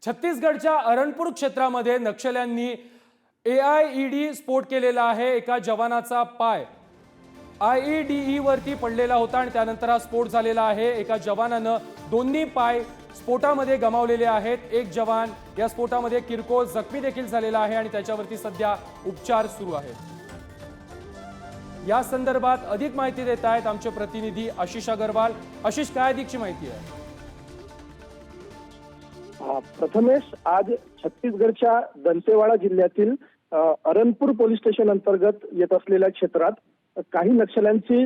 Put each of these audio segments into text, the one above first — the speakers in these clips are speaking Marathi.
छत्तीसगडच्या अरणपूर क्षेत्रामध्ये नक्षल्यांनी AIED स्फोट केलेला आहे। एका जवानाचा पाय IED वरती पडलेला होता आणि त्यानंतर हा स्फोट झालेला आहे। एका जवानानं दोन्ही पाय स्फोटामध्ये गमावलेले आहेत। एक जवान या स्फोटामध्ये किरकोळ जखमी देखील झालेला आहे आणि त्याच्यावरती सध्या उपचार सुरू आहेत। या संदर्भात अधिक माहिती देत आहेत आमचे प्रतिनिधी आशिष अग्रवाल। आशिष, काय अधिकची माहिती आहे? प्रथमेश, आज छत्तीसगडच्या दंतेवाडा जिल्ह्यातील अरणपूर पोलीस स्टेशन अंतर्गत येत असलेल्या क्षेत्रात काही नक्षल्यांची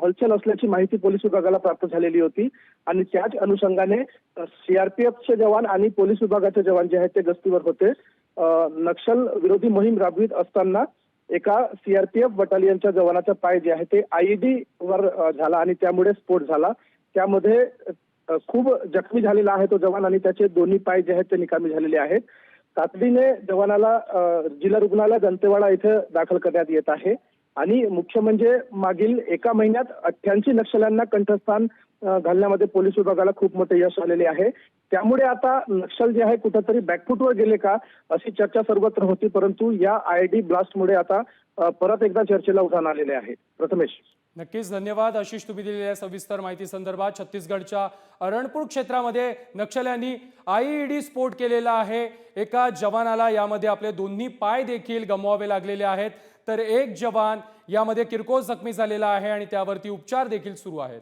हलचल असल्याची माहिती पोलीस विभागाला प्राप्त झालेली होती आणि त्याच अनुषंगाने CRPFचे जवान आणि पोलीस विभागाचे जवान जे आहेत ते गस्तीवर होते। नक्षल विरोधी मोहीम राबवित असताना एका CRPF बटालियनच्या जवानाचा पाय जे आहे ते IED वर झाला आणि त्यामुळे स्फोट झाला। त्यामध्ये खूप जखमी झालेला आहे तो जवान आणि त्याचे दोन्ही पाय जे आहेत ते निकामी झालेले आहेत। तातडीने जवानाला जिल्हा रुग्णालय दंतेवाडा इथे दाखल करण्यात येत आहे आणि मुख्य म्हणजे मागील एका महिन्यात 88 नक्षल्यांना कंठस्थान घालण्यामध्ये पोलीस विभागाला खूप मोठे यश आलेले आहे। त्यामुळे आता नक्षल जे आहे कुठेतरी बॅकफुटवर गेले का अशी चर्चा सर्वत्र होती, परंतु या IED ब्लास्टमुळे आता परत एकदा चर्चेला उधाण आलेले आहे। प्रथमेश, नक्कीच धन्यवाद आशिष, तुम्ही दिलेल्या सविस्तर माहिती संदर्भात। छत्तीसगडच्या अरणपूर क्षेत्रामध्ये नक्षल्यांनी IED स्फोट केलेला आहे। एका जवानाला यामध्ये आपले दोन्ही पाय देखील गमवावे लागलेले आहेत, तर एक जवान यामध्ये किरकोळ जखमी झालेला आहे आणि त्यावरती उपचार देखील सुरू आहेत।